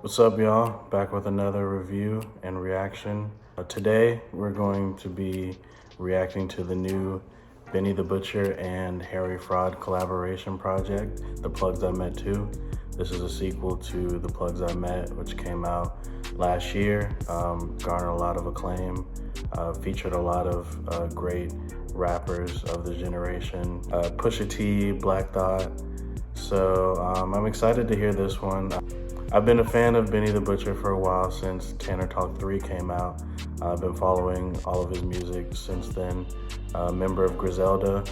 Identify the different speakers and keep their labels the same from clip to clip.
Speaker 1: What's up, y'all? Back with another review and reaction. Today, we're going to be reacting to the new Benny the Butcher and Harry Fraud collaboration project, The Plugs I Met Too. This is a sequel to The Plugs I Met, which came out last year, garnered a lot of acclaim, featured a lot of great rappers of the generation, Pusha T, Black Thought. So I'm excited to hear this one. I've been a fan of Benny the Butcher for a while, since Tanner Talk 3 came out. I've been following all of his music since then. Member of Griselda,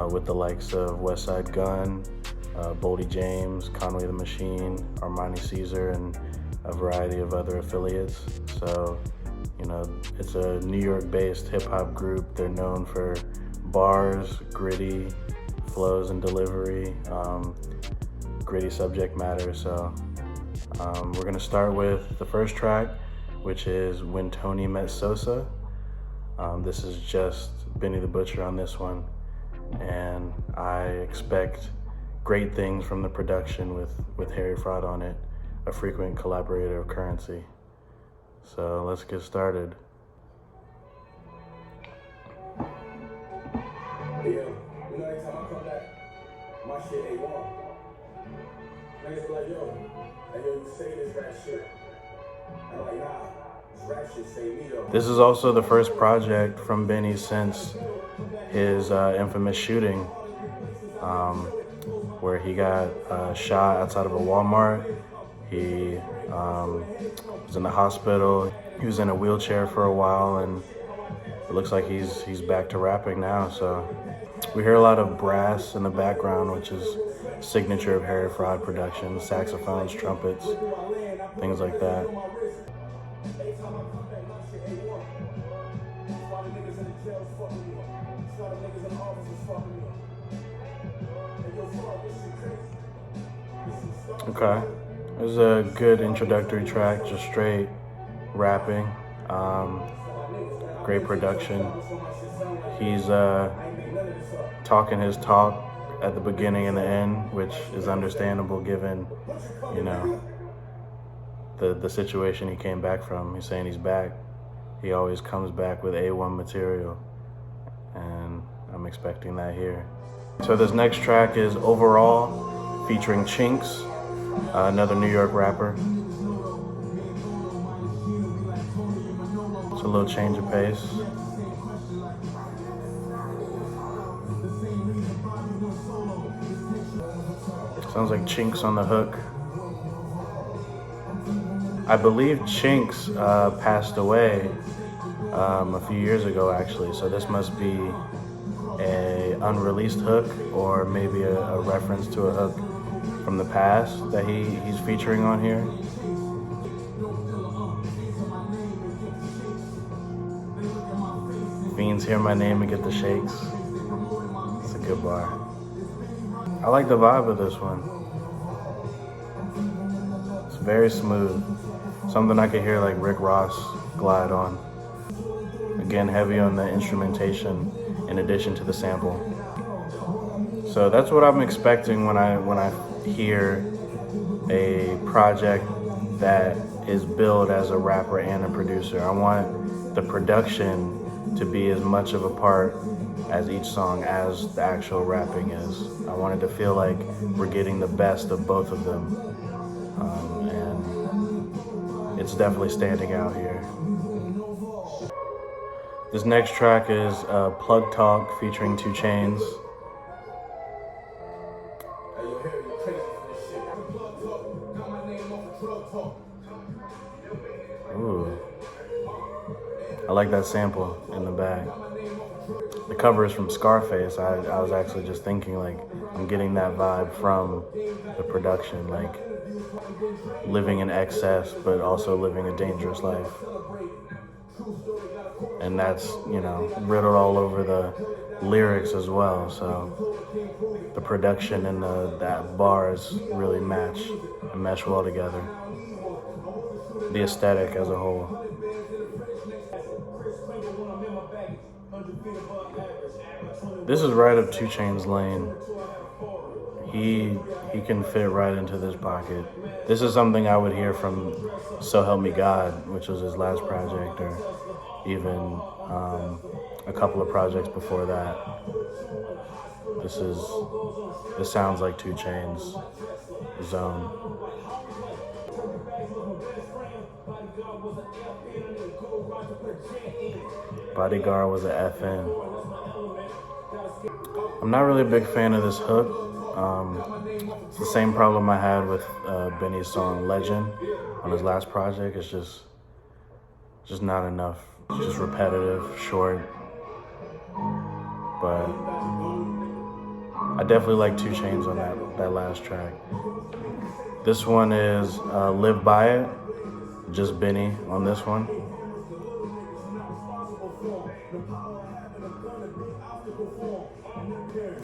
Speaker 1: with the likes of Westside Gunn, Boldy James, Conway the Machine, Armani Caesar, and a variety of other affiliates. So, you know, it's a New York-based hip-hop group. They're known for bars, gritty flows and delivery, gritty subject matter. So we're gonna start with the first track, which is When Tony Met Sosa. This is just Benny the Butcher on this one, and I expect great things from the production with Harry Fraud on it, a frequent collaborator of Currency. So let's get started.
Speaker 2: Yeah, you know, every time I come back, my shit ain't wrong. Niggas be like, yo, you say this rap shit. I'm like, nah, this rap shit say me though.
Speaker 1: This is also the first project from Benny since his infamous shooting, where he got shot outside of a Walmart. He was in the hospital. He was in a wheelchair for a while, and it looks like he's back to rapping now. So we hear a lot of brass in the background, which is signature of Harry Fraud production, saxophones, trumpets, things like that. Okay, it was a good introductory track, just straight rapping, great production. He's talking his talk at the beginning and the end, which is understandable given, you know, the situation he came back from. He's saying he's back. He always comes back with A1 material, and I'm expecting that here. So this next track is Overall, featuring Chinks, another New York rapper. It's a little change of pace. Sounds like Chinks on the hook. I believe Chinks passed away a few years ago, actually. So this must be a unreleased hook, or maybe a reference to a hook from the past that he's featuring on here. Fiends hear my name and get the shakes. It's a good bar. I like the vibe of this one. It's very smooth. Something I could hear like Rick Ross glide on. Again, heavy on the instrumentation in addition to the sample. So that's what I'm expecting when I hear a project that is billed as a rapper and a producer. I want the production to be as much of a part as each song as the actual rapping is. I want it to feel like we're getting the best of both of them, and it's definitely standing out here. This next track is Plug Talk featuring 2 Chainz. Ooh, I like that sample in the back. The cover is from Scarface. I was actually just thinking, like, I'm getting that vibe from the production, like living in excess, but also living a dangerous life. And that's, you know, riddled all over the lyrics as well. So the production and that bars really mesh well together. The aesthetic as a whole. This is right up 2 Chainz' lane. he can fit right into this pocket. This is something I would hear from So Help Me God, which was his last project, or even a couple of projects before that. This sounds like 2 Chainz zone. Bodyguard was an FN. I'm not really a big fan of this hook. It's the same problem I had with Benny's song Legend on his last project. It's just not enough. It's just repetitive, short. But I definitely like 2 Chainz on that last track. This one is Live By It, just Benny on this one.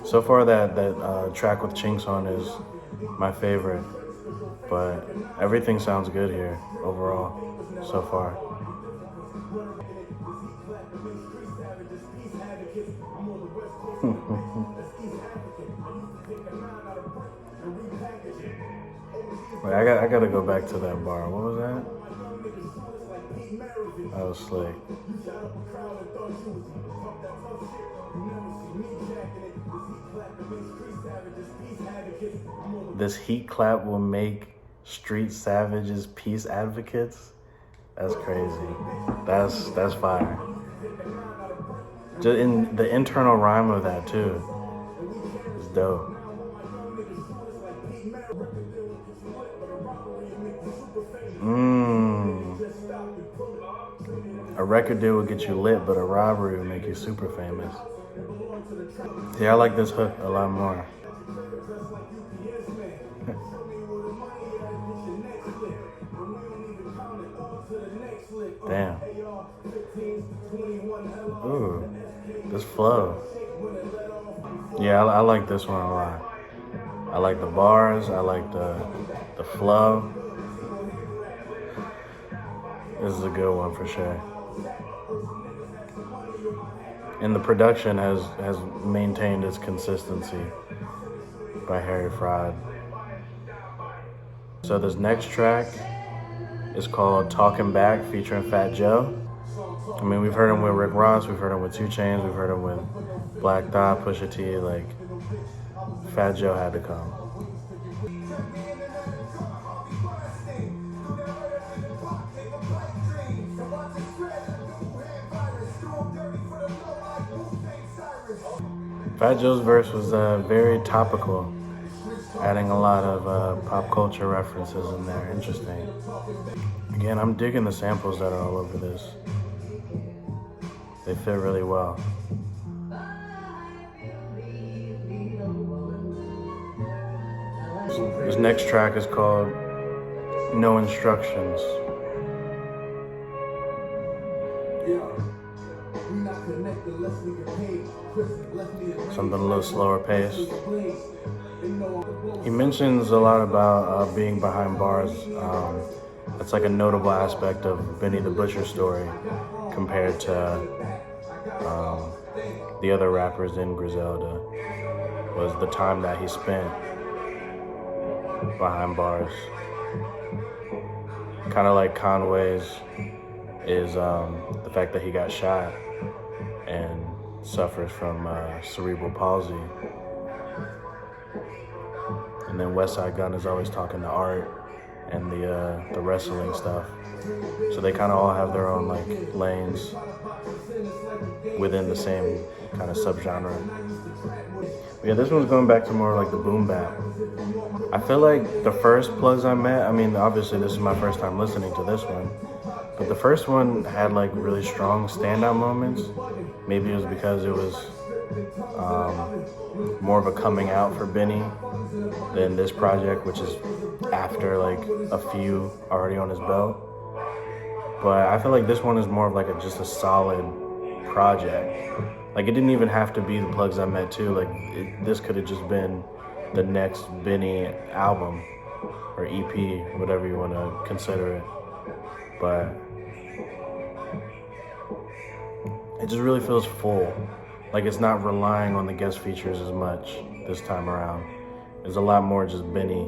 Speaker 1: So far that track with Chinks on is my favorite, but everything sounds good here overall so far. Wait, I gotta go back to that bar. What was that? That was slick. This heat clap will make street savages peace advocates. That's crazy. That's fire. Just in the internal rhyme of that too. It's dope. A record deal will get you lit, but a robbery will make you super famous. Yeah, I like this hook a lot more. Damn. Ooh, this flow. Yeah, I like this one a lot. I like the bars. I like the flow. This is a good one for sure. And the production has maintained its consistency by Harry Fraud. So this next track is called Talking Back featuring Fat Joe. I mean, we've heard him with Rick Ross, we've heard him with 2 Chainz, we've heard him with Black Thought, Pusha T. Like, Fat Joe had to come. Fat Joe's verse was very topical, adding a lot of pop culture references in there. Interesting. Again, I'm digging the samples that are all over this. They fit really well. This next track is called No Instructions. Something a little slower paced. He mentions a lot about being behind bars. That's like a notable aspect of Benny the Butcher's story compared to the other rappers in Griselda, was the time that he spent behind bars. Kind of like Conway's is the fact that he got shot and suffers from cerebral palsy. And then Westside Gunn is always talking to Art and the wrestling stuff. So they kind of all have their own like lanes within the same kind of subgenre. But yeah, this one's going back to more like the boom bap. I feel like the first Plugs I Met, I mean, obviously this is my first time listening to this one, but the first one had like really strong standout moments. Maybe it was because it was more of a coming out for Benny than this project, which is after like a few already on his belt. But I feel like this one is more of like just a solid project. Like it didn't even have to be the Plugs I Met too. Like this could have just been the next Benny album or EP, whatever you want to consider it. But it just really feels full. Like it's not relying on the guest features as much this time around. There's a lot more just Benny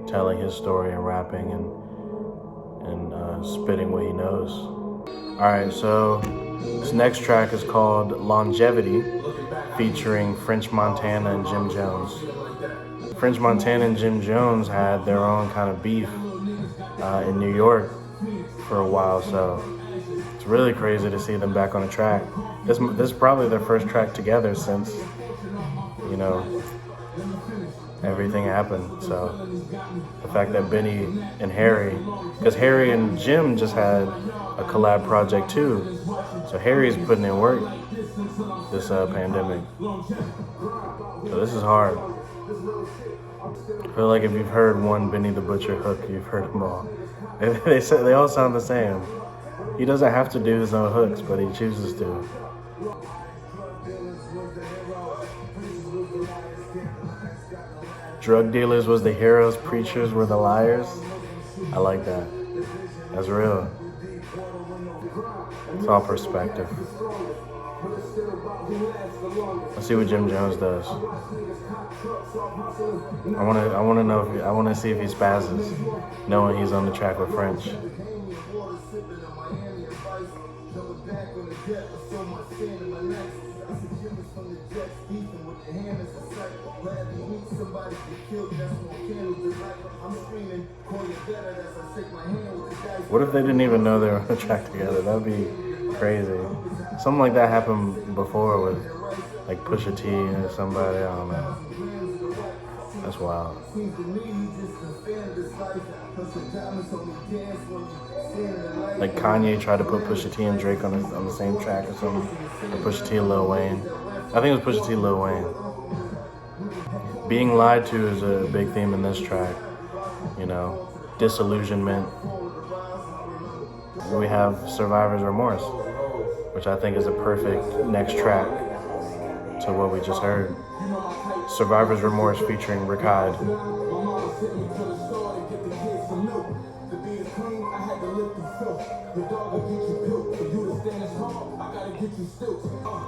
Speaker 1: telling his story and rapping and spitting what he knows. All right, so this next track is called Longevity, featuring French Montana and Jim Jones. French Montana and Jim Jones had their own kind of beef in New York for a while, so it's really crazy to see them back on a track. This is probably their first track together since, you know, everything happened. So the fact that Benny and Harry, because Harry and Jim just had a collab project too, so Harry's putting in work this pandemic. So this is hard. I feel like if you've heard one Benny the Butcher hook, you've heard them all. They all sound the same. He doesn't have to do his own hooks, but he chooses to. Drug dealers was the heroes, preachers were the liars. I like that. That's real. It's all perspective. Let's see what Jim Jones does. I want to see if he spazzes, knowing he's on the track with French. What if they didn't even know they were on the track together? That'd be crazy. Something like that happened before with like Pusha T or somebody. I don't know. That's wild. Like Kanye tried to put Pusha T and Drake on the same track or something. Or Pusha T and Lil Wayne. I think it was Pusha T and Lil Wayne. Being lied to is a big theme in this track. You know, disillusionment. We have Survivor's Remorse, which I think is a perfect next track to what we just heard. Survivor's Remorse featuring Ricard.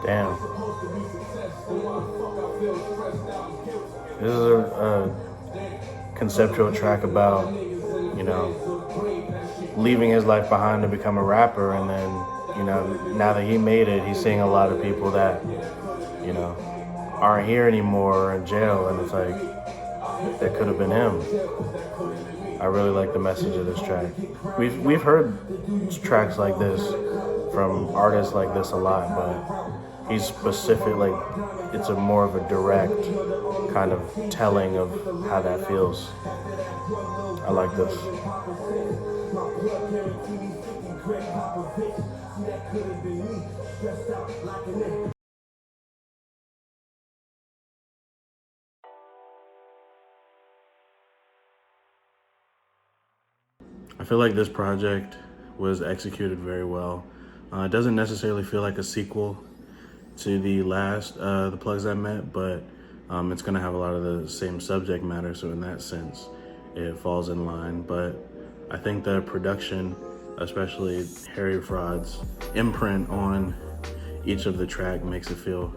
Speaker 1: Damn. This is a conceptual track about, you know, leaving his life behind to become a rapper, and then, you know, now that he made it, he's seeing a lot of people that, you know, aren't here anymore or in jail, and it's like, that could have been him. I really like the message of this track. We've heard tracks like this from artists like this a lot, but he's specific, like, it's a more of a direct kind of telling of how that feels. I like this. I feel like this project was executed very well. It doesn't necessarily feel like a sequel to the last The Plugs I Met, but it's gonna have a lot of the same subject matter, so in that sense it falls in line. But I think the production, especially Harry Fraud's imprint on each of the track, makes it feel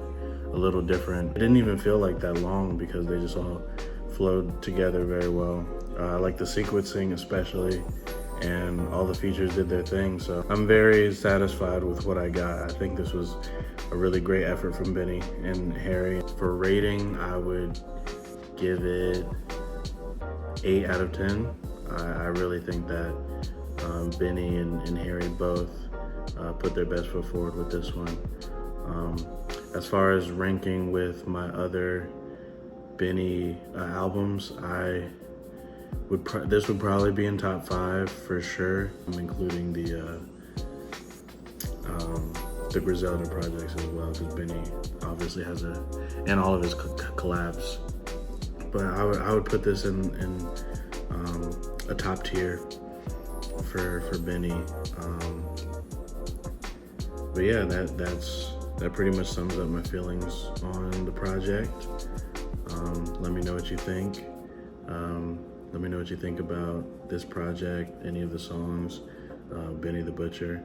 Speaker 1: a little different. It didn't even feel like that long because they just all flowed together very well. I like the sequencing especially, and all the features did their thing, so I'm very satisfied with what I got. I think this was a really great effort from Benny and Harry. For rating, I would give it 8 out of 10. I really think that Benny and Harry both put their best foot forward with this one. As far as ranking with my other Benny albums, this would probably be in top 5 for sure. I'm including the Griselda projects as well, because Benny obviously has and all of his collabs. But I would put this in a top tier for Benny. But yeah, that pretty much sums up my feelings on the project. Let me know what you think. Let me know what you think about this project, any of the songs, Benny the Butcher.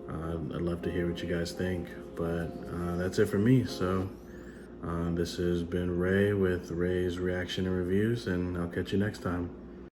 Speaker 1: I'd love to hear what you guys think, but that's it for me. So This has been Ray with Ray's Reaction and Reviews, and I'll catch you next time.